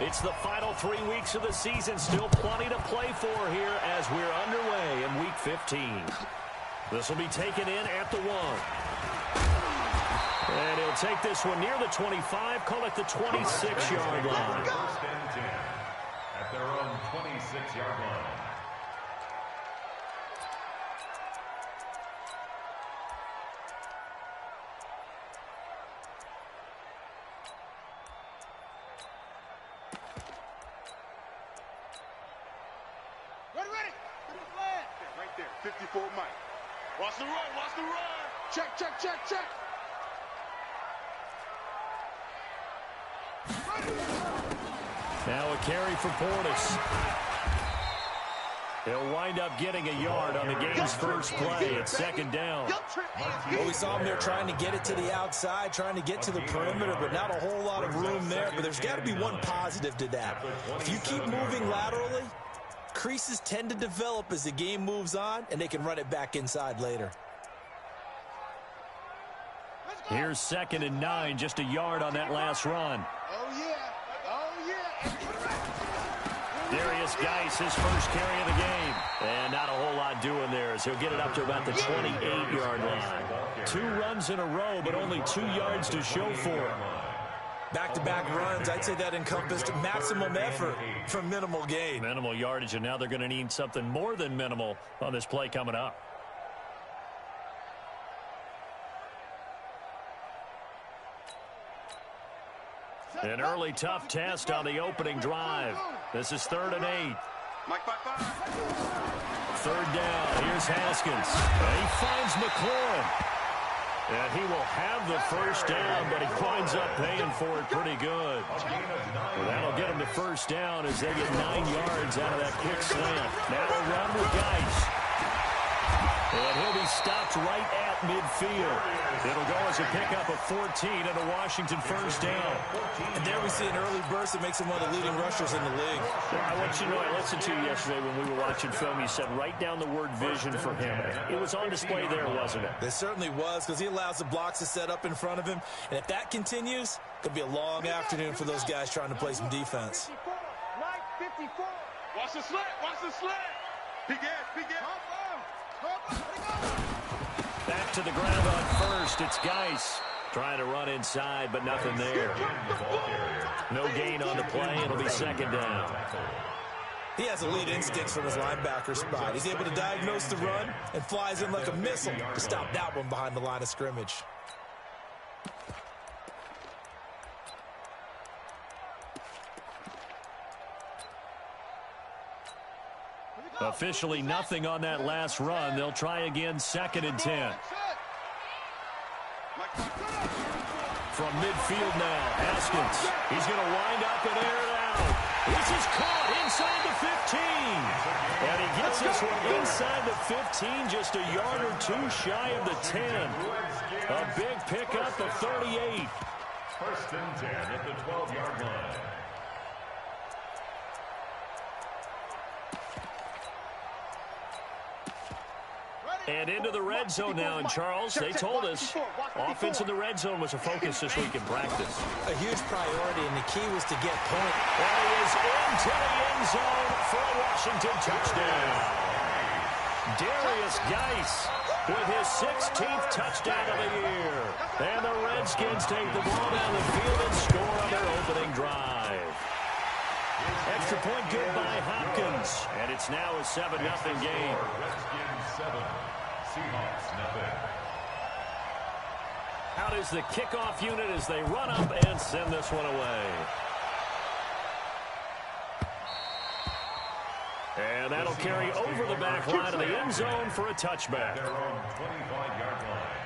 It's the final 3 weeks of the season. Still plenty to play for here as we're underway in Week 15. This will be taken in at the 1. And he'll take this one near the 25, call it the 26-yard line. First and 10 at their own 26-yard line. Ready. Right there, 54 Mike. Watch the run. Check. Now a carry for Portis. He'll wind up getting a yard on the game's first play. It's second down. Well, we saw him there trying to get it to the outside, trying to get to the perimeter, but not a whole lot of room there. But there's got to be one positive to that. If you keep moving laterally, creases tend to develop as the game moves on, and they can run it back inside later. Here's 2nd and 9, just a yard on that last run. Oh, yeah. Darius Geis, his first carry of the game. And not a whole lot doing there as he'll get it up to about the 28-yard line. 2 runs in a row, but only 2 yards to show for it. Back-to-back runs, I'd say that encompassed maximum effort for minimal gain. Minimal yardage, and now they're going to need something more than minimal on this play coming up. An early tough test on the opening drive. This is 3rd and 8. Mike, 3rd down. Here's Haskins. He finds McLaurin. And he will have the first down, but he winds up paying for it pretty good. Well, that'll get him the first down as they get 9 yards out of that quick slant. Now a run with Geis. And he'll be stopped right at midfield. It'll go as a pickup of 14 and a Washington first down. And there we see an early burst that makes him one of the leading rushers in the league. I want you to know, I listened to you yesterday when we were watching film. You said write down the word vision for him. It was on display there, wasn't it? It certainly was, because he allows the blocks to set up in front of him. And if that continues, it could be a long afternoon for those guys trying to play some defense. 54. Watch the slant. He gets. Back to the ground on first. It's Geis trying to run inside, but nothing there. No gain on the play. It'll be 2nd down. He has elite instincts from his linebacker spot. He's able to diagnose the run and flies in like a missile to stop that one behind the line of scrimmage. Officially nothing on that last run. They'll try again, 2nd and 10. From midfield now, Haskins. He's going to wind up and air it out. This is caught inside the 15. And he gets this one inside the 15, just a yard or 2 shy of the 10. A big pickup of 38. First and 10 at the 12-yard line. And into the red zone now, and Charles, they told us offense in the red zone was a focus this week in practice. A huge priority, and the key was to get point. And he is into the end zone for a Washington touchdown. Darius Geis with his 16th touchdown of the year. And the Redskins take the ball down the field and score on their opening drive. Extra point good by Hopkins. And it's now a 7-0 game. Redskins 7, Seahawks nothing. Out is the kickoff unit as they run up and send this one away. And that'll carry over the back line of the end zone for a touchback. Their own 25-yard line.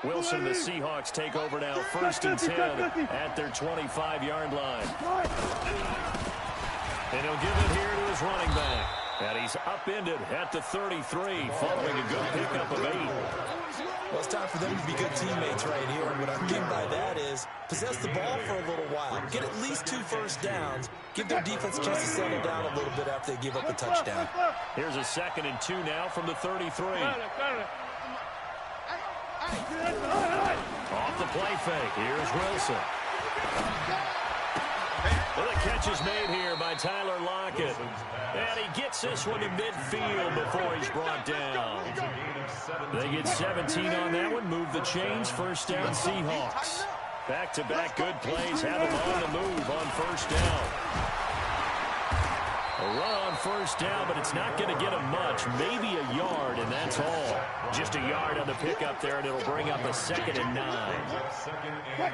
Wilson, the Seahawks take over now, 1st and 10 at their 25-yard line. And he'll give it here to his running back. And he's upended at the 33 following a good pickup of 8. Well, it's time for them to be good teammates right here. What I mean by that is possess the ball for a little while. Get at least 2 first downs. Give their defense a chance to settle down a little bit after they give up a touchdown. Here's a 2nd and 2 now from the 33. Off the play fake. Here's Wilson. Well, the catch is made here by Tyler Lockett. And he gets this one to midfield before he's brought down. They get 17 on that one. Move the chains. First down, Seahawks. Back-to-back good plays. Have them on the move on first down. A run on first down, but it's not going to get him much. Maybe a yard, and that's all. Just a yard on the pickup there, and it'll bring up a 2nd and 9.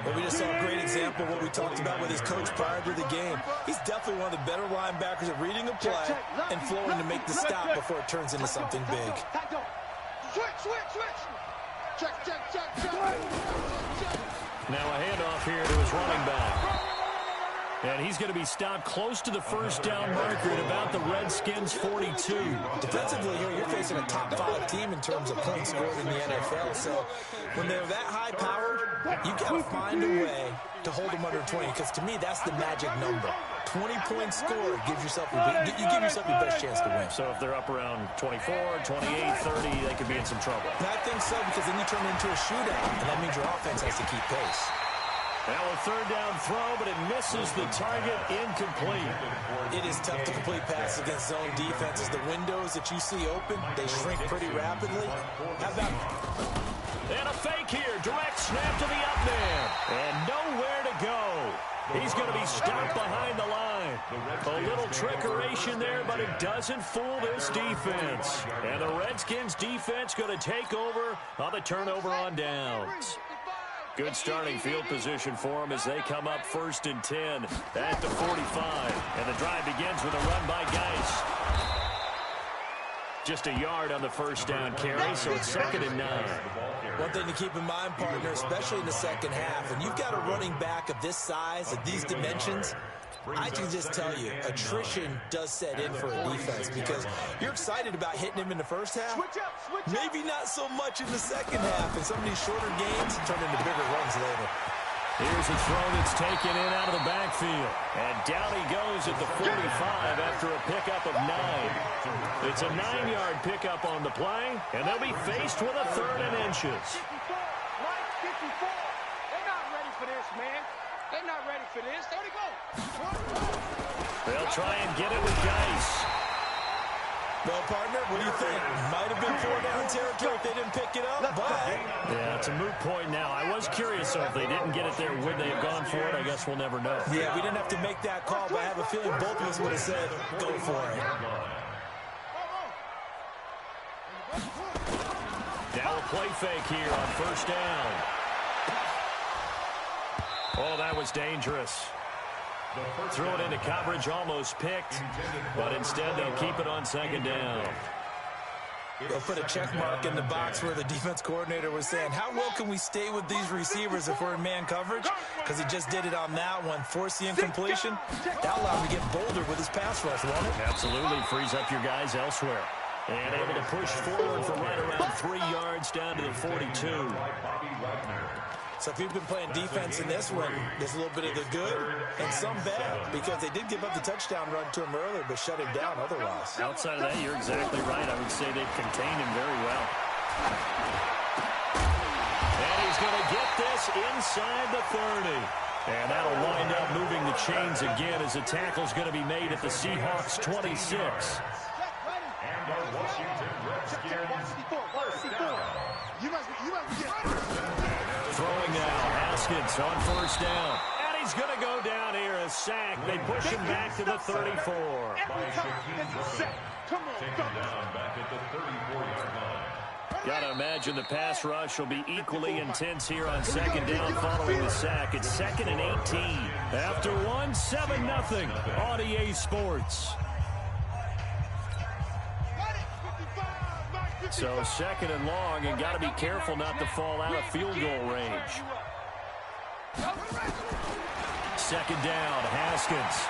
Well, we just saw a great example of what we talked about with his coach prior to the game. He's definitely one of the better linebackers at reading a play and flowing to make the stop before it turns into something big. Now a handoff here to his running back. And he's going to be stopped close to the first down marker at about the Redskins' 42. Defensively here, you're facing a top 5 team in terms of points scored in the NFL. So when they're that high-powered, you got to find a way to hold them under 20. Because to me, that's the magic number. 20 points scored gives yourself you give yourself your best chance to win. So if they're up around 24, 28, 30, they could be in some trouble. And I think so, because then you turn it into a shootout, and that means your offense has to keep pace. Now a 3rd down throw, but it misses the target, incomplete. It is tough to complete passes against zone defenses. The windows that you see open, they shrink pretty rapidly. How about... And a fake here, direct snap to the up man, and nowhere to go. He's going to be stopped behind the line. A little trickeration there, but it doesn't fool this defense. And the Redskins defense going to take over on the turnover on downs. Good starting field position for them as they come up 1st and 10 at the 45. And the drive begins with a run by Geis. Just a yard on the first down carry, so it's 2nd and 9. One thing to keep in mind, partner, especially in the second half, when you've got a running back of this size, of these dimensions, I can just tell you, attrition does set in for a defense because you're excited about hitting him in the first half. Maybe not so much in the second half, and some of these shorter games turn into bigger runs later. Here's a throw that's taken in out of the backfield. And down he goes at the 45 after a pickup of 9. It's a 9-yard pickup on the play, and they'll be faced with a 3rd and inches. 54. They're not ready for this, man. They're not ready for this. There they go. They'll try and get it with Geis. Well, partner, what do you think? Might have been 4-down territory if they didn't pick it up, but... Yeah, it's a moot point now. I was curious, so if they didn't get it there, would they have gone for it? I guess we'll never know. Yeah, we didn't have to make that call, but I have a feeling both of us would have said, go for it. Now a play fake here on first down. Oh, that was dangerous. Threw it into coverage, almost picked, but instead they'll keep it on 2nd down. They'll put a check mark in the box where the defense coordinator was saying, how well can we stay with these receivers if we're in man coverage? Because he just did it on that one, force the incompletion. That allowed him to get bolder with his pass rush, won't it? Absolutely, frees up your guys elsewhere. And able to push forward for right around 3 yards down to the 42. So if you've been playing defense in this one, there's a little bit of the good and some bad, because they did give up the touchdown run to him earlier, but shut him down otherwise. Outside of that, you're exactly right. I would say they've contained him very well. And he's going to get this inside the 30. And that'll wind up moving the chains again as the tackle's going to be made at the Seahawks 26. And the Washington Redskins. Throwing now, Haskins on first down. And he's going to go down here, a sack. They push him back to the 34. Taken down back at the 34-yard line. Got to imagine the pass rush will be equally intense here on 2nd down following the sack. It's 2nd and 18. After one, 7-0 on EA Sports. So 2nd and long, and got to be careful not to fall out of field goal range. 2nd down, Haskins.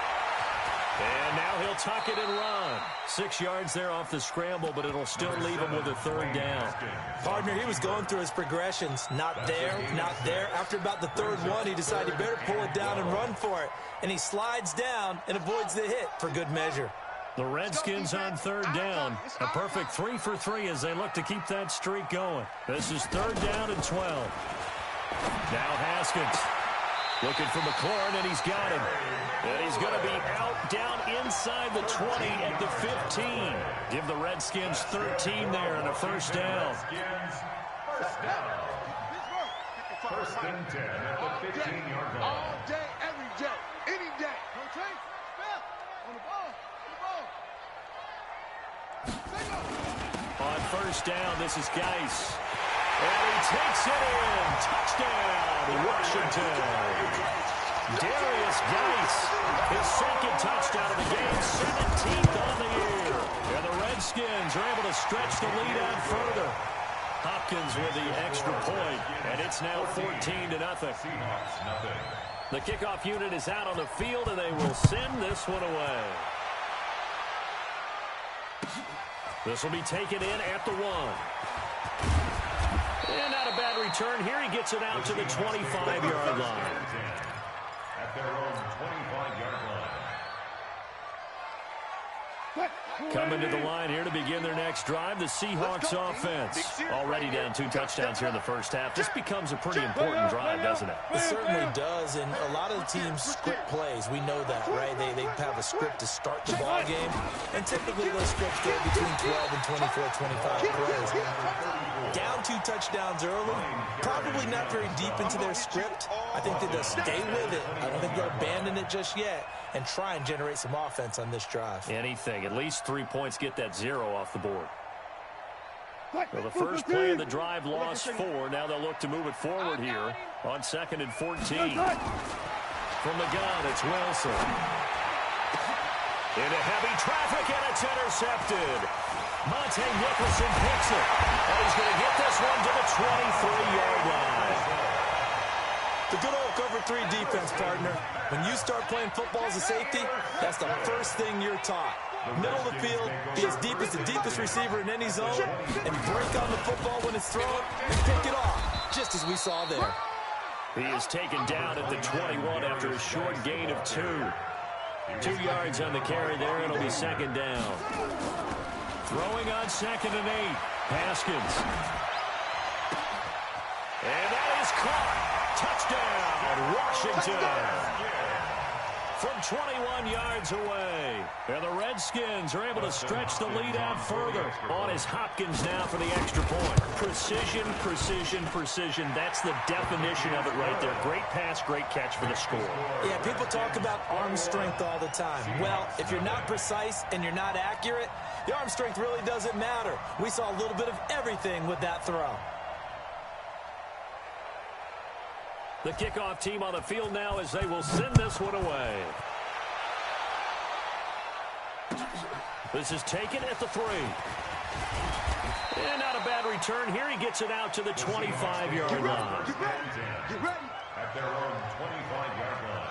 And now he'll tuck it and run. 6 yards there off the scramble, but it'll still leave him with a third down. Partner, he was going through his progressions. Not there, not there. After about the third one, he decided he better pull it down and run for it. And he slides down and avoids the hit for good measure. The Redskins on third down. A perfect 3 for 3 as they look to keep that streak going. This is third down and 12. Now Haskins looking for McLaurin, and he's got him. And he's going to be out down inside the 20 at the 15. Give the Redskins 13 there and a first down. First and 10 at the 15-yard line. All day, every day, any day. On the ball. On first down, this is Geis. And he takes it in. Touchdown, Washington. Darius Geis, his second touchdown of the game, 17th on the year. And the Redskins are able to stretch the lead out further. Hopkins with the extra point, and it's now 14-0. Seahawks, nothing. The kickoff unit is out on the field, and they will send this one away. This will be taken in at the 1. And not a bad return here. He gets it out to the 25-yard line. At their own 25-yard line. Coming to the line here to begin their next drive, the Seahawks offense. Already down 2 touchdowns here in the first half. This becomes a pretty important drive, doesn't it? It certainly does, and a lot of the teams script plays. We know that, right? They have a script to start the ball game, and typically those scripts go between 12 and 24, 25 plays. Down 2 touchdowns early, probably not very deep into their script. I think they'll stay with it. I don't think they'll abandon it just yet and try and generate some offense on this drive. Anything. At least 3 points, get that 0 off the board. Well, the first play of the drive lost 4. Now they'll look to move it forward here on 2nd and 14. From the gun, it's Wilson. Into heavy traffic, and it's intercepted. Monte Nicholson picks it. And he's going to get this one to the 23-yard line. The good old cover 3 defense, partner. When you start playing football as a safety, that's the first thing you're taught. Middle of the field, be as deep as the deepest receiver in any zone, and break on the football when it's thrown and pick it off, just as we saw there. He is taken down at the 21 after a short gain of 2. 2 yards on the carry there, and it'll be second down. Throwing on 2nd and 8, Haskins. And that is caught. Touchdown, Washington. From 21 yards away. And the Redskins are able to stretch the lead out further. On is Hopkins now for the extra point. Precision, precision, precision. That's the definition of it right there. Great pass, great catch for the score. Yeah, people talk about arm strength all the time. Well, if you're not precise and you're not accurate, the arm strength really doesn't matter. We saw a little bit of everything with that throw. The kickoff team on the field now as they will send this one away. This is taken at the 3. And not a bad return here. He gets it out to the 25-yard line. At their own 25-yard line.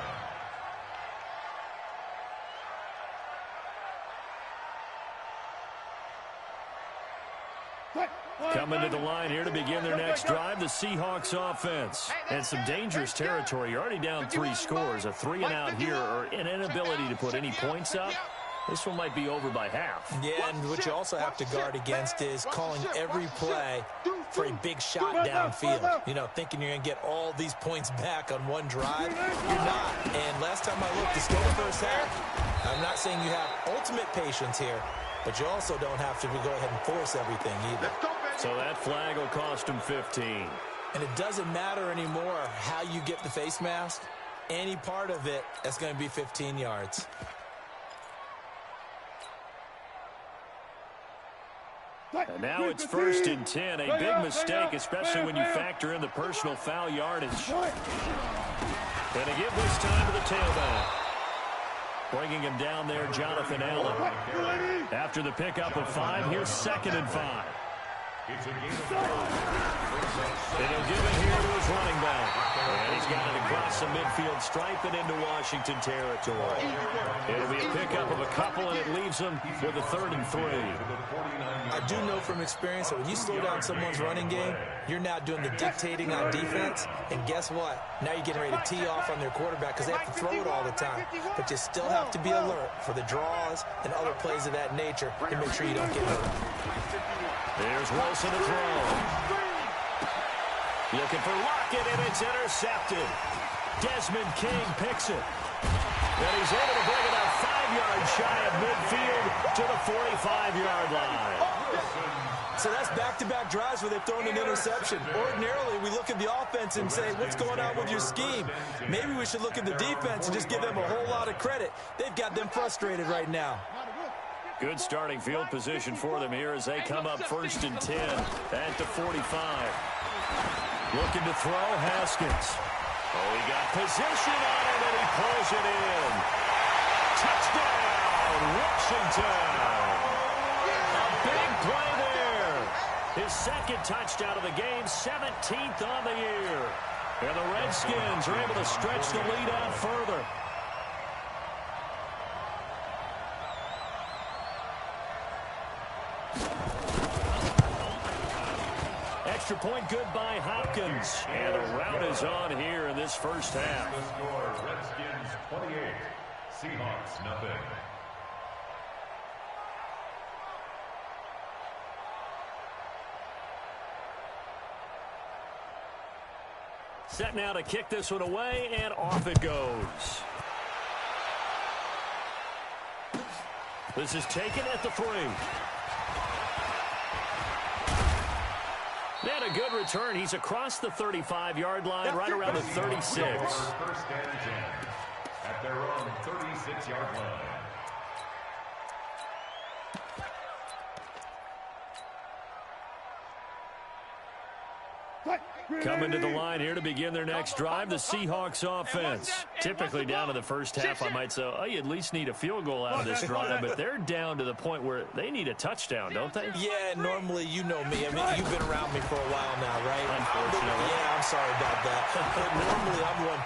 Coming to the line here to begin their next drive, the Seahawks offense. And some dangerous territory. You're already down 3 scores. A 3-and-out here or an inability to put any points up. This one might be over by half. Yeah, and what you also have to guard against is calling every play for a big shot downfield. You know, thinking you're going to get all these points back on one drive. You're not. And last time I looked, to start the first half, I'm not saying you have ultimate patience here, but you also don't have to go ahead and force everything either. So that flag will cost him 15. And it doesn't matter anymore how you get the face mask. Any part of it, that's going to be 15 yards. And now it's 1st and 10. A big mistake, especially when you factor in the personal foul yardage. And to give this time to the tailback. Bringing him down there, Jonathan Allen. After the pickup of 5, here's 2nd and 5. It's a gain of 5. And he'll give it here to his running back. And he's got it across the midfield stripe and into Washington territory. It'll be a pickup of a couple, and it leaves them with a 3rd and 3. I do know from experience that when you slow down someone's running game, you're now doing the dictating on defense. And guess what? Now you're getting ready to tee off on their quarterback because they have to throw it all the time. But you still have to be alert for the draws and other plays of that nature to make sure you don't get hurt. There's Wilson to throw. Looking for Lockett, and it's intercepted. Desmond King picks it. And he's able to bring it up 5 yards shy of midfield to the 45-yard line. So that's back-to-back drives where they've thrown an interception. Ordinarily, we look at the offense and say, what's going on with your scheme? Maybe we should look at the defense and just give them a whole lot of credit. They've got them frustrated right now. Good starting field position for them here as they come up 1st and 10 at the 45. Looking to throw, Haskins. Oh, he got position on it, and he pulls it in. Touchdown, Washington. A big play there. His 2nd touchdown of the game, 17th on the year. And the Redskins are able to stretch the lead out further. Extra point good by Hopkins. And a rout is on here in this first half. The score, Redskins 28, Seahawks nothing. Set now to kick this one away, and off it goes. This is taken at the 3. And a good return. He's across the 35-yard line, right around the 36. 1st and 10 at their own 36-yard line. Coming to the line here to begin their next drive, the Seahawks offense. Typically down to the first half, I might say, oh, you at least need a field goal out of this drive, but they're down to the point where they need a touchdown, don't they? Yeah, normally, you know me. I mean, you've been around me for a while now, right? Unfortunately. Yeah, I'm sorry about that. But normally, I'm the one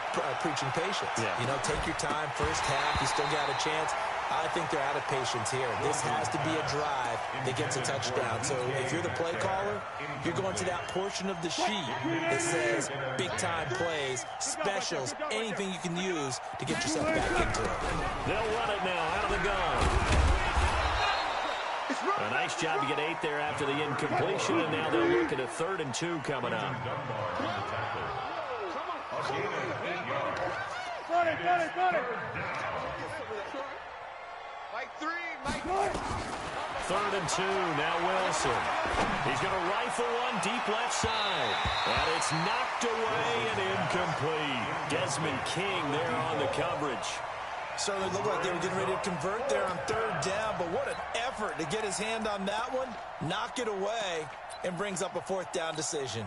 preaching patience. Yeah. You know, take your time. First half, you still got a chance. I think they're out of patience here. This has to be a drive that gets a touchdown. So if you're the play caller, you're going to that portion of the sheet that says big-time plays, specials, anything you can use to get yourself back into it. They'll run it now out of the gun. A nice job to get 8 there after the incompletion, and now they'll look at a 3rd and 2 coming up. Got it. Mike 3, Mike 4. 3rd and 2, now Wilson. He's going to rifle one deep left side. And it's knocked away and incomplete. Desmond King there on the coverage. Certainly looked like they were getting ready to convert there on 3rd down, but what an effort to get his hand on that one, knock it away, and brings up a 4th down decision.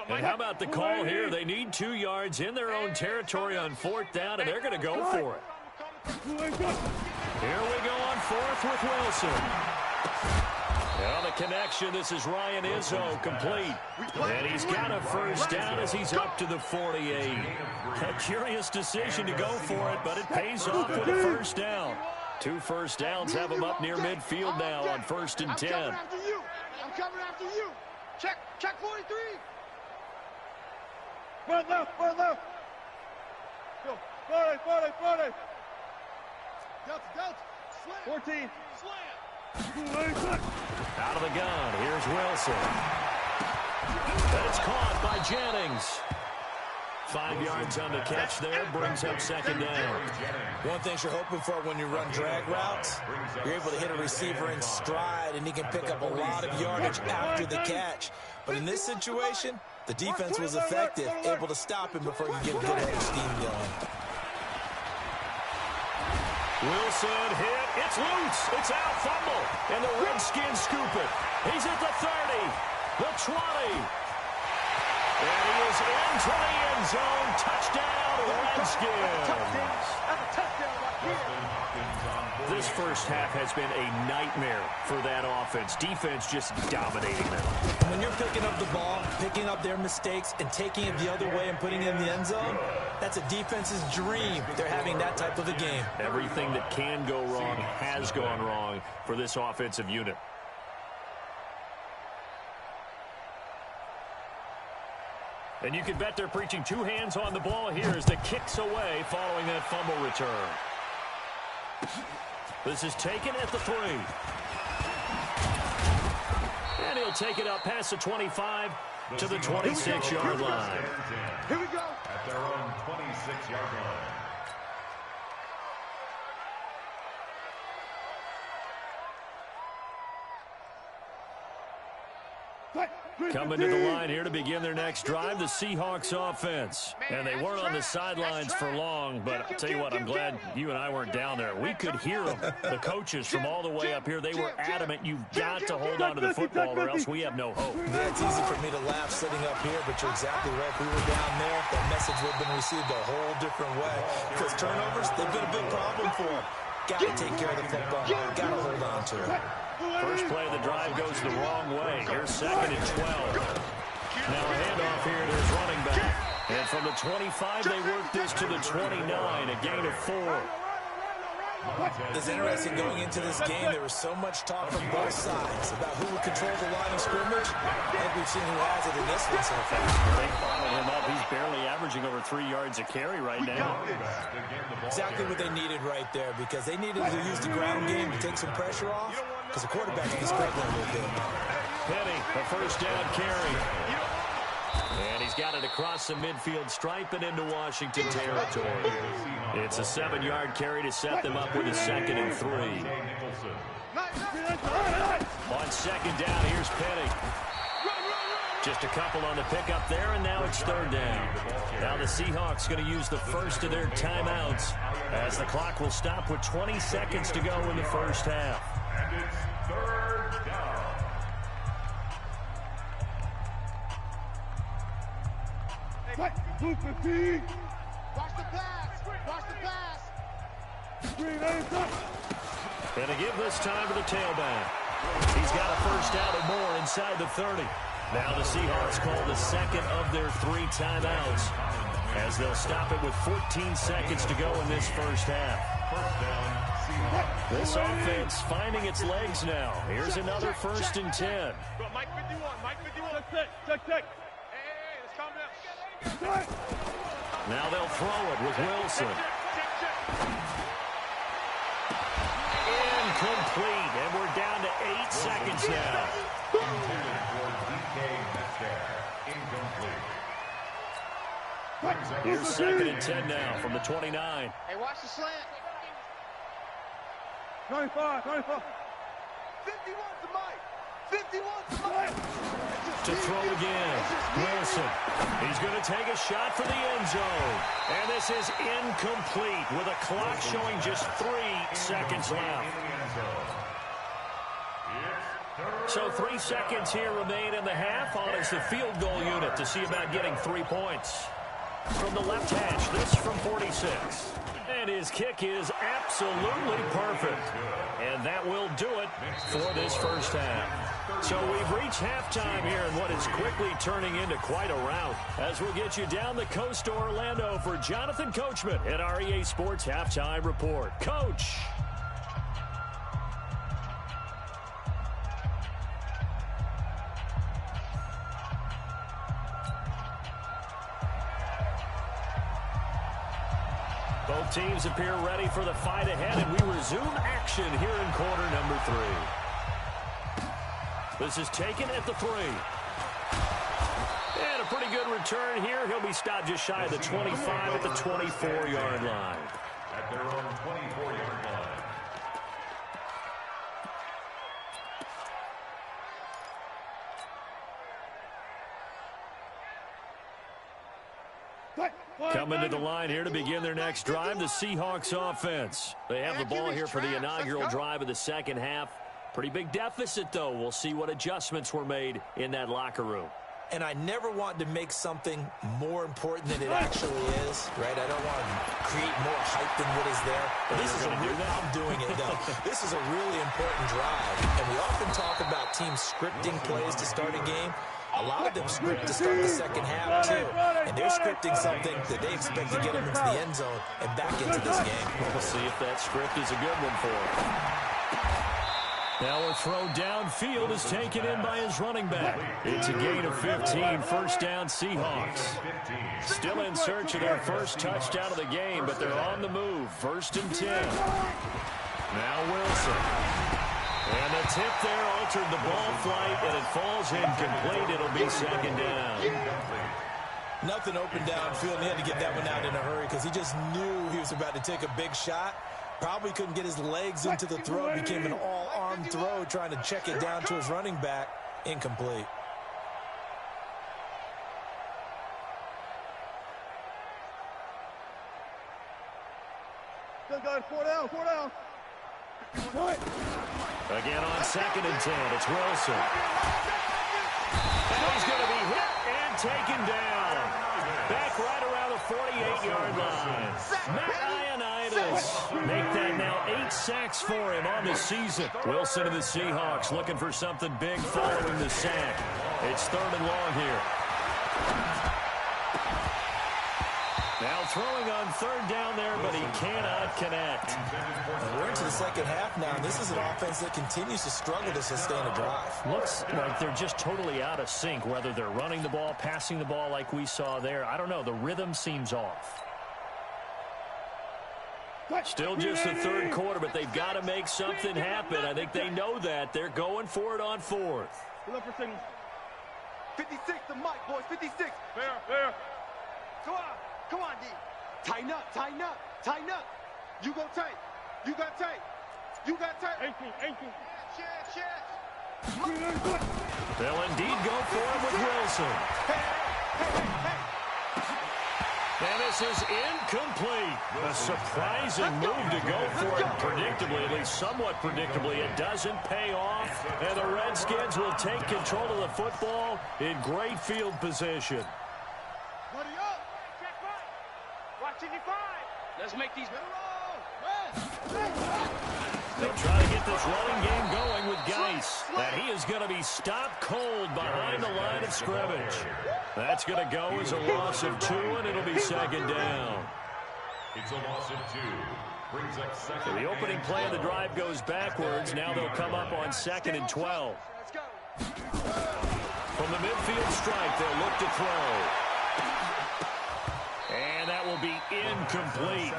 And how about the call here? They need 2 yards in their own territory on 4th down, and they're going to go for it. Here we go on fourth with Wilson. On the connection, this is Ryan Izzo, complete. And he's got a first down as he's up to the 48. A curious decision to go for it, but it pays off with a first down. 2 first downs have him up near midfield now on 1st and 10. I'm coming after you. I'm coming after you. Check 43. Front left. Go. 40. Delta. Slant. 14. Slant. Out of the gun, here's Wilson. That's caught by Jennings. 5 yards on the catch there, brings up 2nd down. One thing you're hoping for when you run drag routes, you're able to hit a receiver in stride, and he can pick up a lot of yardage after the catch. But in this situation, the defense was effective, able to stop him before you get a good head of steam going. Wilson hit. It's loose. It's out. Fumble. And the Redskins scoop it. He's at the 30. The 20. And he is into the end zone. Touchdown, Redskins. This first half has been a nightmare for that offense. Defense just dominating them. When you're picking up the ball, picking up their mistakes, and taking it the other way and putting it in the end zone, that's a defense's dream. They're having that type of a game. Everything that can go wrong has gone wrong for this offensive unit. And you can bet they're preaching 2 hands on the ball here as the kick's away following that fumble return. This is taken at the 3. And he'll take it up past the 25 to the 26-yard line. Here we go. At their own 26-yard line. Coming to the line here to begin their next drive, the Seahawks offense. And they weren't on the sidelines for long, but I'll tell you what, I'm glad you and I weren't down there. We could hear them, the coaches from all the way up here. They were adamant, you've got to hold on to the football or else we have no hope. Yeah, it's easy for me to laugh sitting up here, but you're exactly right. If we were down there, that message would have been received a whole different way. Because turnovers, they've been a big problem for them. Got to take care of the football. Got to hold on to it. First play of the drive goes the wrong way. Here's 2nd and 12. Now a handoff here to his running back. And from the 25, they work this to the 29, a gain of 4. It's interesting going into this game. There was so much talk from both sides about who would control the line of scrimmage. I think we've seen who has it in this one so far. They followed him up. He's barely averaging over 3 yards a carry right now. Exactly what they needed right there, because they needed to use the ground game to take some pressure off, because the quarterback's been struggling a little bit. Penny, a first down carry. And he's got it across the midfield stripe and into Washington territory. It's a 7-yard carry to set them up with a 2nd and 3. On 2nd down, here's Penny. Just a couple on the pickup there, and now it's 3rd down. Now the Seahawks going to use the first of their timeouts as the clock will stop with 20 seconds to go in the first half. And it's 3rd down. Watch the pass. And to give this time to the tailback. He's got a first down and more inside the 30. Now the Seahawks call the 2nd of their 3 timeouts as they'll stop it with 14 seconds to go in this first half. First down, Seahawks. This offense finding its legs now. Here's another 1st and 10. Mike 51. Check. Hey, let's calm down. Now they'll throw it with Wilson. Incomplete, and we're down to 8 seconds now. Intended for DK Metcalf. Incomplete. Here's 2nd and 10 now from the 29. Hey, watch the slant. 95. 51 to Mike. 51 to Mike. To throw again, Wilson. He's going to take a shot for the end zone. And this is incomplete with a clock showing just 3 seconds left. So 3 seconds here remain in the half on as the field goal unit to see about getting 3 points. From the left hash, this from 46. And his kick is absolutely perfect. And that will do it for this first half. So we've reached halftime here in what is quickly turning into quite a rout. As we'll get you down the coast to Orlando for Jonathan Coachman at our EA Sports Halftime Report. Coach. Both teams appear ready for the fight ahead, and we resume action here in quarter number 3. This is taken at the 3. And a pretty good return here. He'll be stopped just shy of the 25 at the 24-yard line. At their own 24-yard line. Coming to the line here to begin their next drive, the Seahawks offense. They have the ball here for the inaugural drive of the second half. Pretty big deficit, though. We'll see what adjustments were made in that locker room. And I never want to make something more important than it actually is, right? I don't want to create more hype than what is there. But this is a real, I'm doing it, though. This is a really important drive. And we often talk about teams scripting plays to start a game. A lot of them script to start the second half, too. And they're scripting something that they expect to get them into the end zone and back into this game. We'll see if that script is a good one for them. Now a throw downfield is taken in by his running back. It's a gain of 15, first down Seahawks. Still in search of their first touchdown of the game, but they're on the move. First and 10. Now Wilson. And the tip there altered the ball flight, and it falls incomplete. It'll be second down. Nothing open downfield, and he had to get that one out in a hurry because he just knew he was about to take a big shot. Probably couldn't get his legs into the throw. It became an all-arm throw, trying to check it down to his running back. Incomplete. Still got 4 down, 4 down. Again on second and 10, it's Wilson. And he's going to be hit and taken down. Back right around the 48-yard line. Matt Ioannidis make that now 8 sacks for him on the season. Wilson and the Seahawks looking for something big following the sack. It's third and long here. Now throwing on third down there, but he cannot connect. We're into the second half now, and this is an offense that continues to struggle to sustain a drive. Looks like they're just totally out of sync, whether they're running the ball, passing the ball like we saw there. I don't know. The rhythm seems off. Still just the third quarter, but they've got to make something happen. I think they know that. They're going for it on fourth. 56 to Mike, boys. 56. Fair. Come on, D. Tighten up. Tighten up. You go tight. You got tight. 18. They'll indeed go for it with Wilson. Hey. And this is incomplete. A surprising move to go for it predictably, at least somewhat predictably. It doesn't pay off, and the Redskins will take control of the football in great field position. Buddy up. Check right. Watch 55. Let's make these. They'll try to get this running game going with Geis. And he is going to be stopped cold behind the line of scrimmage. That's going to go as a loss of 2, and it'll be second down. It's a loss of 2. Brings up second. So the opening play of the drive goes backwards. Now they'll come up on second and 12. From the midfield stripe, they'll look to throw. And that will be incomplete.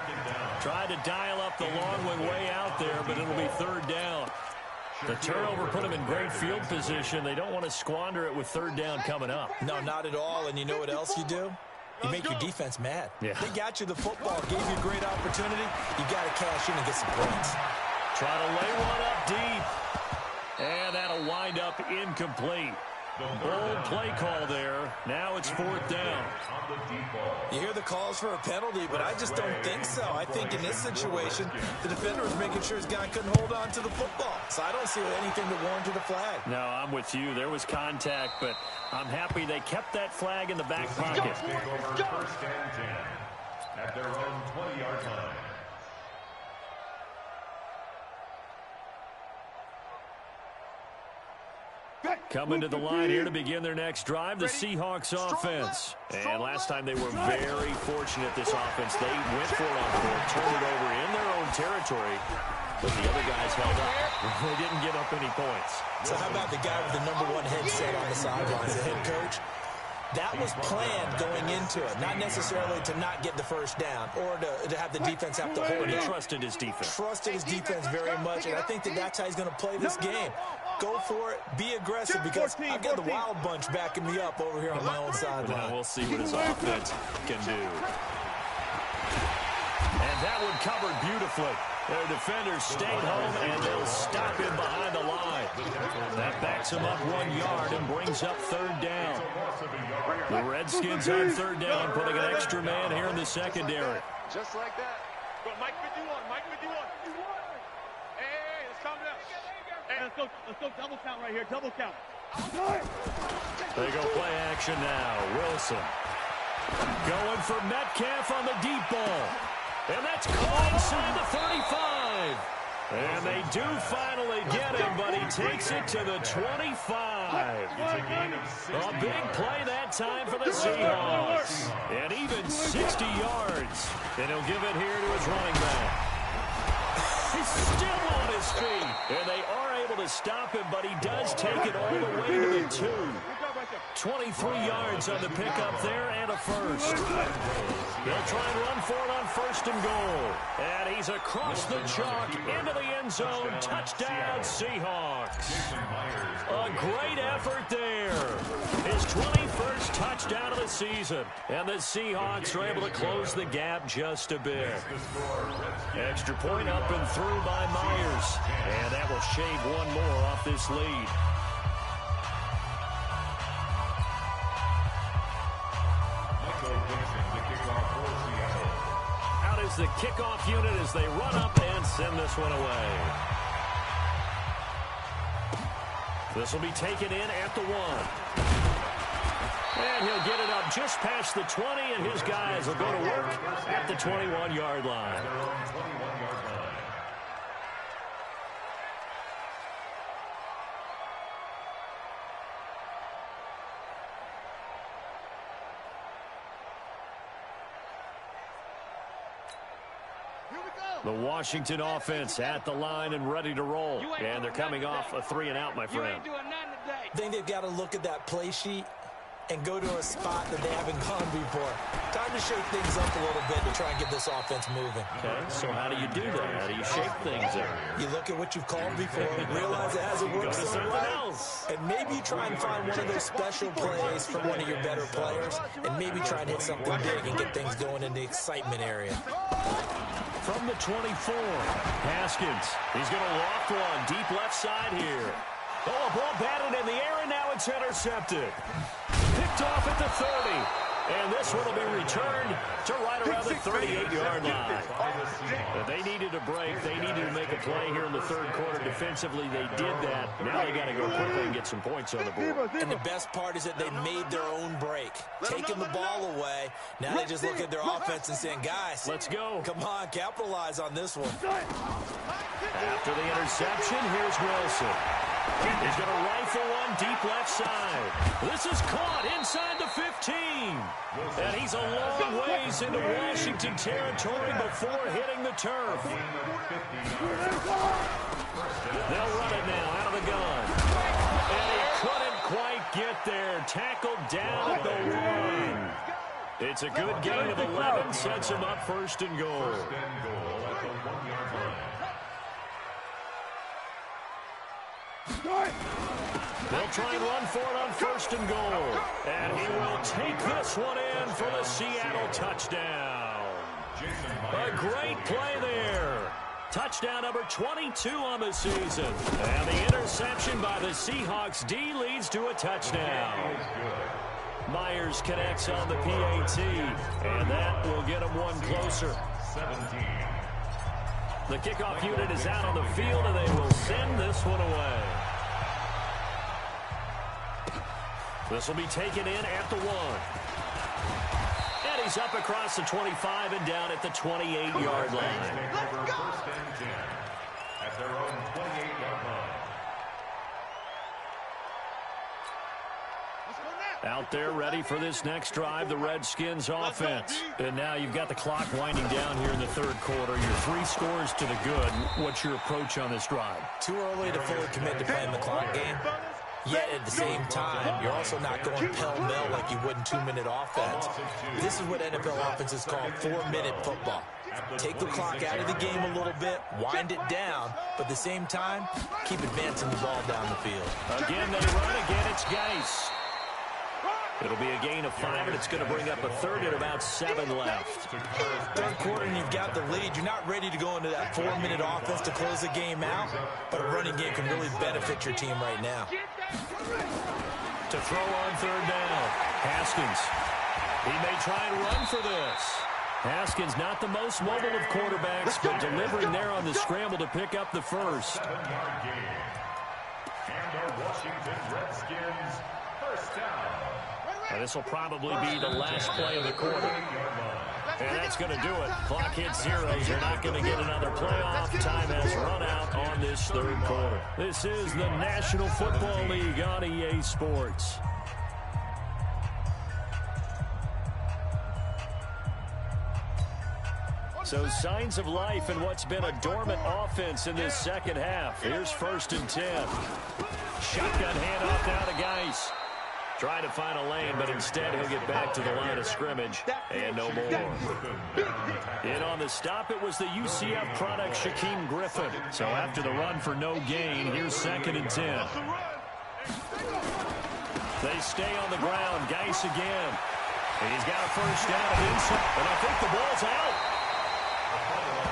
Tried to dial up the long one way out there, but it'll be third down. The turnover put them in great field position. They don't want to squander it with third down coming up. No, not at all. And you know what else you do? You make your defense mad. Yeah. They got you the football, gave you a great opportunity. You got to cash in and get some points. Try to lay one up deep. And that'll wind up incomplete. Bold play call there. Now it's fourth down. You hear the calls for a penalty, but I just don't think so. I think in this situation, the defender was making sure his guy couldn't hold on to the football. So I don't see anything that warranted a flag. No, I'm with you. There was contact, but I'm happy they kept that flag in the back pocket. First and 10 at their own 20-yard line. Coming to the line here to begin their next drive, the Seahawks offense. And last time they were very fortunate, this offense. They went for it on fourth, turned it over in their own territory, but the other guys held up. They didn't give up any points. So how about the guy with the #1 headset on the sidelines, the head coach? That was planned going into it, not necessarily to not get the first down or to have the defense have to hold it. He trusted his defense. Trusted his defense very much, and I think that's how he's going to play this game. Go for it, be aggressive, because I've got the wild bunch backing me up over here on my own sideline. Now we'll see what his offense can do. And that one covered beautifully. Their defenders stayed home, and they'll stop him behind the line. That backs him up 1 yard and brings up third down. The Redskins on third down, putting an extra man here in the secondary. Just like that. Go, Mike 51, Mike 51. Hey, let's calm down. Hey, let's go double count right here, double count. They go play action now. Wilson going for Metcalf on the deep ball. And that's caught inside the 35. And they do finally get him, but he takes it to the 25. A big play that time for the Seahawks. And even 60 yards. And he'll give it here to his running back. He's still on his feet. And they are able to stop him, but he does take it all the way to the 2. 23 yards on the pickup there and a first. They'll try and run for it on first and goal. And he's across the chalk into the end zone. Touchdown, Seahawks. A great effort there. His 21st touchdown of the season. And the Seahawks are able to close the gap just a bit. Extra point up and through by Myers. And that will shave one more off this lead. Out is the kickoff unit as they run up and send this one away. This will be taken in at the 1. And he'll get it up just past the 20, and his guys will go to work at the 21-yard line. The Washington offense at the line and ready to roll. And they're coming off a 3-and-out, my friend. I think they've got to look at that play sheet and go to a spot that they haven't gone before. Time to shake things up a little bit to try and get this offense moving. Okay, so how do you do that? How do you shake things up? You look at what you've called before, realize it hasn't worked something else. And maybe you try and find one of those special plays from one of your better players, and maybe try and hit something big and get things going in the excitement area. From the 24, Haskins. He's going to loft one deep left side here. Oh, a ball batted in the air, and now it's intercepted. Picked off at the 30. And this one will be returned to right around the 38-yard line. They needed a break. They needed to make a play here in the third quarter. Defensively, they did that. Now they got to go quickly and get some points on the board. And the best part is that they made their own break, taking the ball away. Now they just look at their offense and saying, guys, let's go. Come on, capitalize on this one. After the interception, here's Wilson. He's going to rifle one deep left side. This is caught inside the 15. And he's a long ways into Washington territory before hitting the turf. They'll run it now out of the gun. And he couldn't quite get there. Tackled down at the 1. It's a good gain of 11. Sets him up first and goal. They'll try and run for it on first and goal. And he will take this one in for the Seattle touchdown. A great play there. Touchdown number 22 on the season. And the interception by the Seahawks D leads to a touchdown. Myers connects on the PAT. And that will get him one closer. 17. The kickoff unit is out on the field, and they will send this one away. This will be taken in at the 1. And he's up across the 25 and down at the 28-yard line. First and 10 at their own 28-yard line. Out there ready for this next drive, the Redskins offense. And now you've got the clock winding down here in the third quarter. You're 3 scores to the good. What's your approach on this drive? Too early to fully commit to playing the clock game. Yet at the same time, you're also not going pell-mell like you would in 2-minute offense. This is what NFL offenses call 4-minute football. Take the clock out of the game a little bit, wind it down, but at the same time, keep advancing the ball down the field. Again, they run. Again, it's Geis. It'll be a gain of 5, and it's going to bring up a third at about 7 left. Third quarter, and you've got the lead. You're not ready to go into that 4-minute offense to close the game out, but a running game can really benefit your team right now. To throw on third down, Haskins. He may try and run for this. Haskins not the most mobile of quarterbacks, but delivering there on the scramble to pick up the first. And the Washington Redskins first down. And this will probably be the last play of the quarter. And that's going to do it. Clock hits 0. You're not going to get another playoff. Time has run out on this third quarter. This is the National Football League on EA Sports. So signs of life in what's been a dormant offense in this second half. Here's 1st and 10. Shotgun handoff now to Geis. Trying to find a lane, but instead he'll get back to the line of scrimmage and no more. In on the stop, it was the UCF product, Shaquem Griffin. So after the run for no gain, here's 2nd and 10. They stay on the ground. Geis again. And he's got a first down and inside. And I think the ball's out.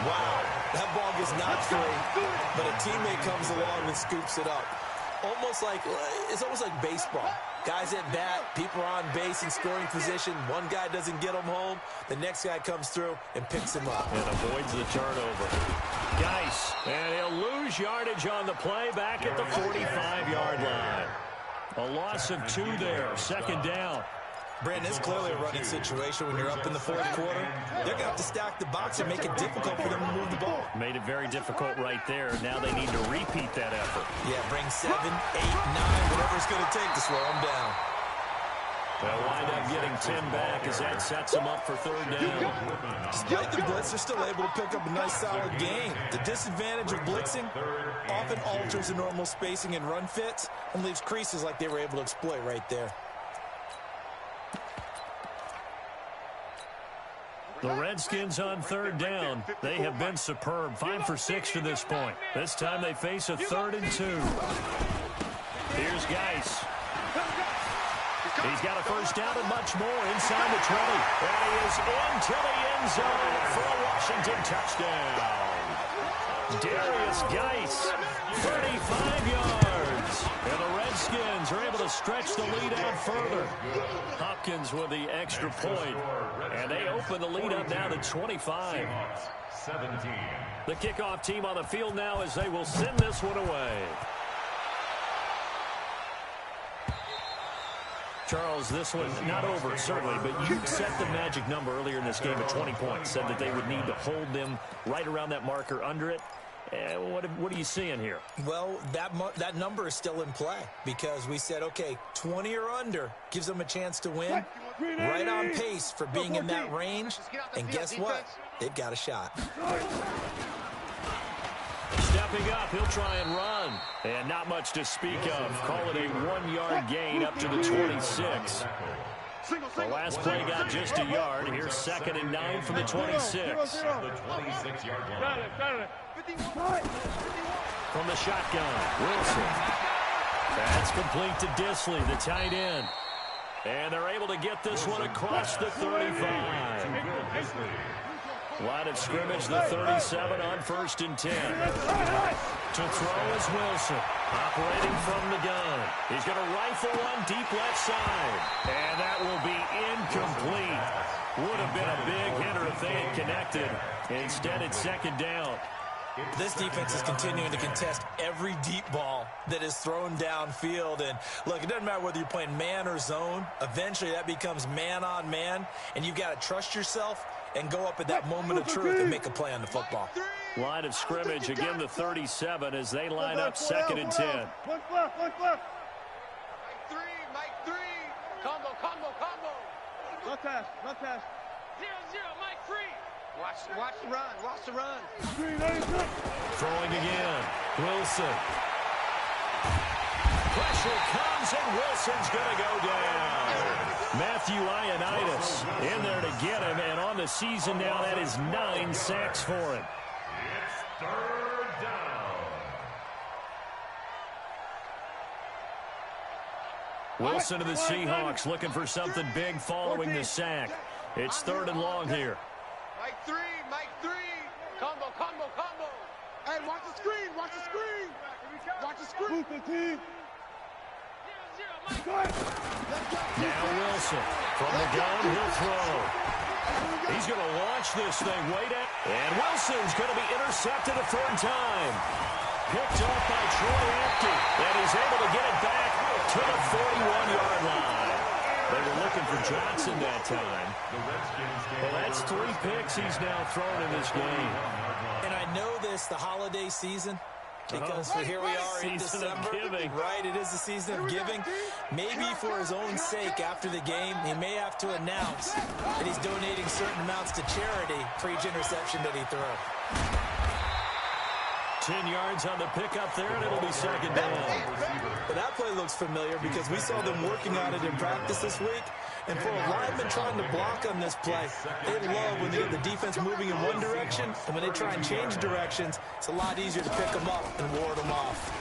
Wow, that ball gets knocked free, but a teammate comes along and scoops it up. It's almost like baseball. Guys at bat, people are on base in scoring position. One guy doesn't get him home. The next guy comes through and picks him up. And avoids the turnover. Geis, and he'll lose yardage on the play back at the 45-yard line. A loss of 2 there, 2nd down. Brandon, it's clearly a running situation when you're up in the 4th quarter. They're going to have to stack the box and make it difficult for them to move the ball. Made it very difficult right there. Now they need to repeat that effort. Yeah, bring 7, 8, 9, whatever it's going to take to slow them down. They'll wind up getting 10 back as that sets them up for 3rd down. Despite the blitz, they're still able to pick up a nice solid gain. The disadvantage of blitzing often alters the normal spacing and run fits and leaves creases like they were able to exploit right there. The Redskins on 3rd down. They have been superb. 5 for 6 to this point. This time they face a 3rd and 2. Here's Geis. He's got a first down and much more inside the 20. And he is into the end zone for a Washington touchdown. Darius Geis, 35 yards. And the Redskins are able to stretch the lead out further. Hopkins with the extra point. And they open the lead up now to 25. 17. The kickoff team on the field now as they will send this one away. Charles, this one not over, certainly, but you set the magic number earlier in this game at 20 points. Said that they would need to hold them right around that marker under it. What are you seeing here? Well, that number is still in play because we said, okay, 20 or under gives them a chance to win. Right on pace for being in that range. And guess what? They've got a shot. Stepping up, he'll try and run. And not much to speak of. Call it a 1-yard gain up to the 26. The last play got just a yard. Here's 2nd and 9 from the 26. The 26-yard line. From the shotgun, Wilson. That's complete to Disley, the tight end. And they're able to get this one across the 35. Line of scrimmage, the 37 on 1st and 10. To throw is Wilson, operating from the gun. He's going to rifle one deep left side. And that will be incomplete. Would have been a big hitter if they had connected. Instead, it's 2nd down. This defense is continuing to contest every deep ball that is thrown downfield. And, look, it doesn't matter whether you're playing man or zone. Eventually, that becomes man-on-man, and you've got to trust yourself and go up at that moment of truth and make a play on the football. Line of scrimmage, again the 37 as they line up 2nd and 10. Mike 3, Mike 3. Combo, Left hash, left hash. 0-0, Mike free. Watch the run, watch the run. Throwing again. Wilson. Pressure comes, and Wilson's going to go down. Matthew Ioannidis in there to get him, and on the season now, that is 9 sacks for him. It's third down. Wilson to the Seahawks, looking for something big following the sack. It's 3rd and long here. Mike 3, Mike 3. Combo, combo, combo. Hey, watch the screen, watch the screen. Watch the screen. 0-0, Mike. Now Wilson from the gun, he'll throw. He's going to launch this thing way down. And Wilson's going to be intercepted a 3rd time. Picked up by Troy Apke. And he's able to get it back to the 41-yard line. They were looking for Johnson that time. Well, that's 3 picks he's now thrown in this game. And I know this, the holiday season, because here we are in December. Right, it is the season of giving. Maybe for his own sake after the game, he may have to announce that he's donating certain amounts to charity for each interception that he threw. 10 yards on the pickup there, and it'll be 2nd down. But that play looks familiar because we saw them working on it in practice this week. And for a lineman trying to block on this play, they love when they get the defense moving in one direction, and when they try and change directions, it's a lot easier to pick them up and ward them off.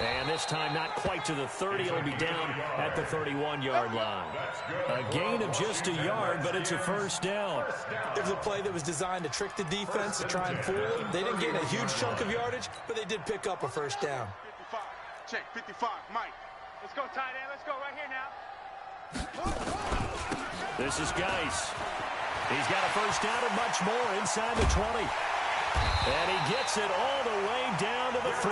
And this time not quite to the 30. It'll be down at the 31-yard line. A gain of just a yard, but it's a 1st down. It was a play that was designed to trick the defense, to try and fool them. They didn't gain a huge chunk of yardage, but they did pick up a 1st down. 55, check, 55, Mike. Let's go, tight end. Let's go right here now. This is Geis. He's got a 1st down and much more inside the 20. And he gets it all the way down to the 3.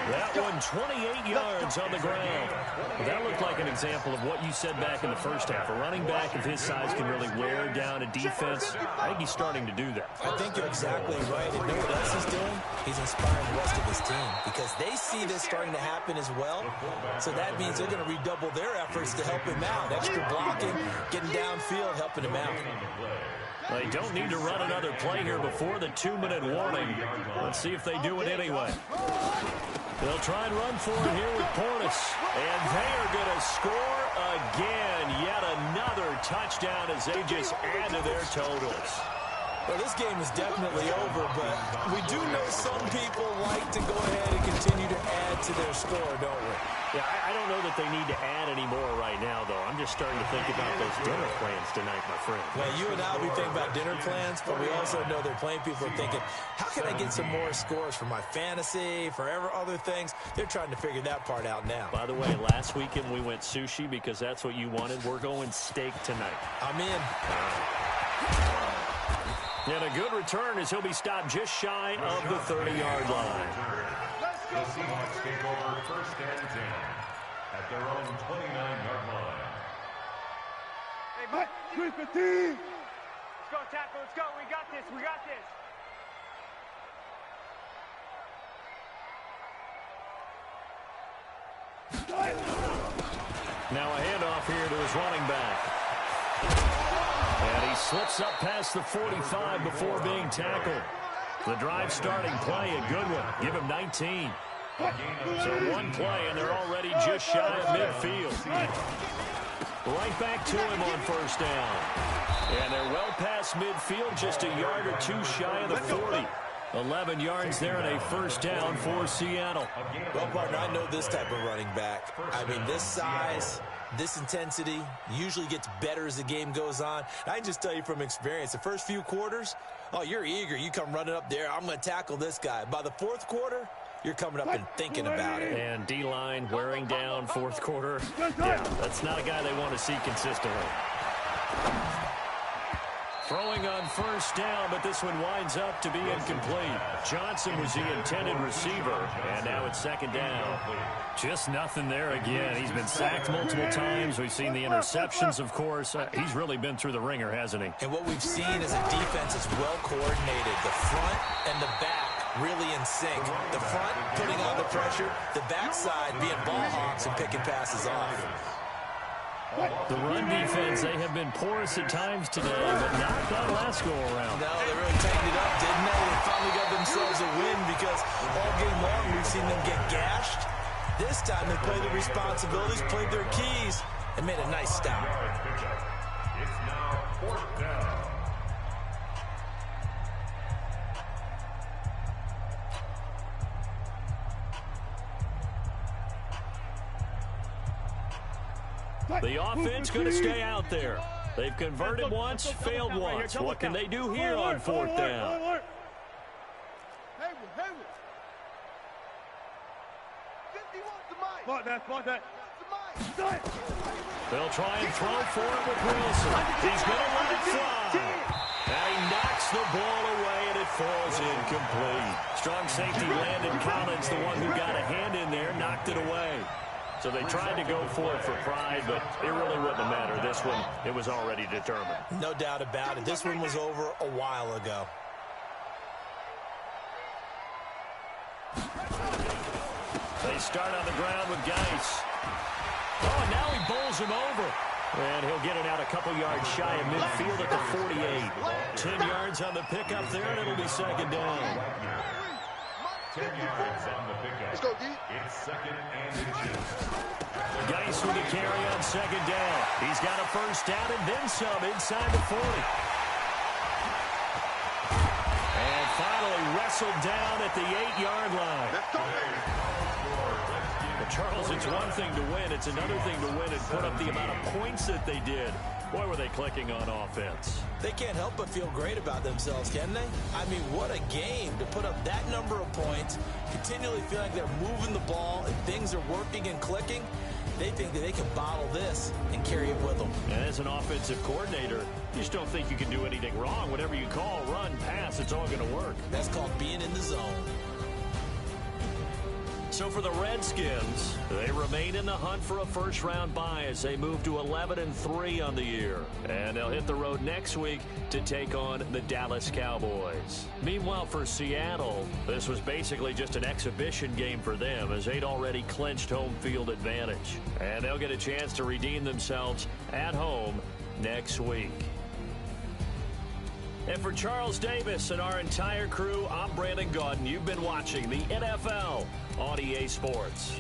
That one 28 yards on the ground. Well, that looked like an example of what you said back in the first half. A running back of his size can really wear down a defense. I think he's starting to do that. I think you're exactly right. And you know what else he's doing? He's inspiring the rest of his team because they see this starting to happen as well. So that means they're going to redouble their efforts to help him out. Extra blocking, getting downfield, helping him out. They don't need to run another play here before the 2-minute warning. Let's see if they do it anyway. They'll try and run for it here with Portis. And they are going to score again. Yet another touchdown as they just add to their totals. Well, this game is definitely over, but we do know some people like to go ahead and continue to add to their score, don't we? Yeah, I don't know that they need to add any more right now, though. I'm just starting to think about those dinner plans tonight, my friend. Well, you and I, we think about dinner plans, but we also know they're playing people are thinking, how can I get some more scores for my fantasy, for other things? They're trying to figure that part out now. By the way, last weekend we went sushi because that's what you wanted. We're going steak tonight. I'm in. And a good return as he'll be stopped just shy of the 30-yard line. The Seahawks take over 1st and 10 at their own 29-yard line. Hey, Mike. 315. Let's go, tackle. Let's go. We got this. We got this. Now a handoff here to his running back. And he slips up past the 45 before being tackled. The drive starting play, a good one. Give him 19. So one play, and they're already just shy of midfield. Right back to him on 1st down. And they're well past midfield, just a yard or 2 shy of the 40. 11 yards there and a 1st down for Seattle. Well, partner, I know this type of running back. I mean, this size, this intensity usually gets better as the game goes on. I can just tell you from experience, the first few quarters, oh, you're eager. You come running up there, I'm going to tackle this guy. By the 4th quarter, you're coming up and thinking about it. And D-line wearing down 4th quarter. Yeah, that's not a guy they want to see consistently. Throwing on 1st down, but this one winds up to be incomplete. Johnson was the intended receiver, and now it's 2nd down. Just nothing there again. He's been sacked multiple times. We've seen the interceptions, of course. He's really been through the ringer, hasn't he? And what we've seen is a defense that's well coordinated. The front and the back really in sync. The front putting on the pressure, the backside being ball hawks and picking passes off. The run defense, they have been porous at times today, but not that last go-around. No, they really tightened it up, didn't they? They finally got themselves a win because all game long we've seen them get gashed. This time they played their responsibilities, played their keys, and made a nice stop. It's now 4th down. The offense going to stay out there. They've converted once, failed once. What can they do here on 4th down? They'll try and throw for it with Wilson. He's going to let it fly. And he knocks the ball away, and it falls incomplete. Strong safety Landon Collins, the one who got a hand in there, knocked it away. So they tried to go for it for pride, but it really wouldn't matter. This one, it was already determined. No doubt about it. This one was over a while ago. They start on the ground with Geis. Oh, and now he bowls him over. And he'll get it out a couple yards shy of midfield at the 48. 10 yards on the pickup there, and it'll be 2nd down. 10 yards on the pickup. Let's go, D. It's 2nd and inches. Geis with a carry on 2nd down. He's got a 1st down and then some inside the 40. And finally wrestled down at the 8-yard line. Let's go. But Charles, it's one thing to win. It's another thing to win and put up the amount of points that they did. Boy, were they clicking on offense. They can't help but feel great about themselves, can they? I mean, what a game to put up that number of points, continually feel like they're moving the ball and things are working and clicking. They think that they can bottle this and carry it with them. And as an offensive coordinator, you just don't think you can do anything wrong. Whatever you call, run, pass, it's all going to work. That's called being in the zone. So for the Redskins, they remain in the hunt for a first-round bye as they move to 11-3 on the year. And they'll hit the road next week to take on the Dallas Cowboys. Meanwhile, for Seattle, this was basically just an exhibition game for them as they'd already clinched home field advantage. And they'll get a chance to redeem themselves at home next week. And for Charles Davis and our entire crew, I'm Brandon Gaudin. You've been watching the NFL on EA Sports.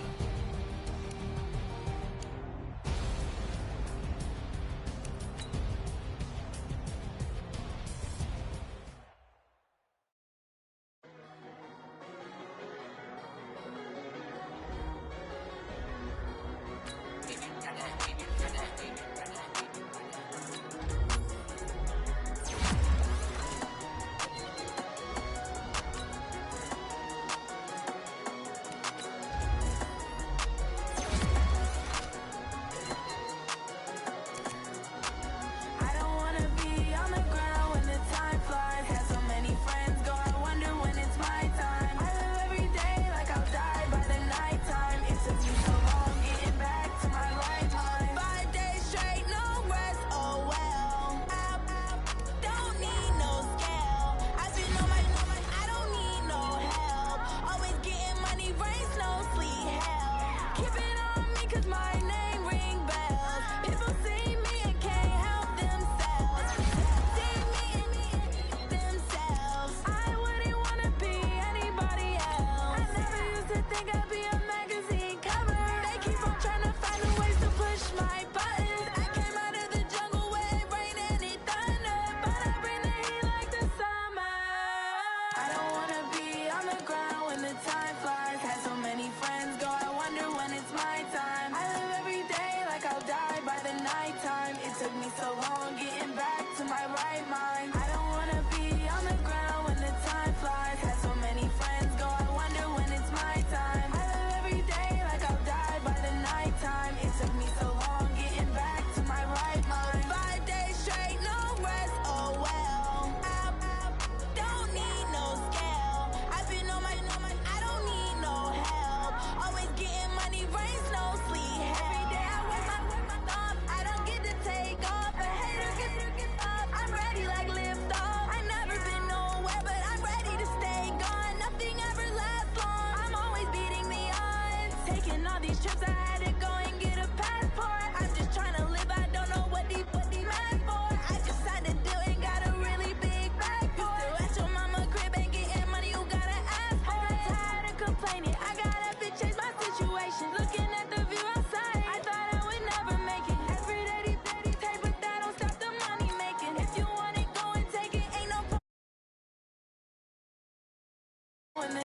When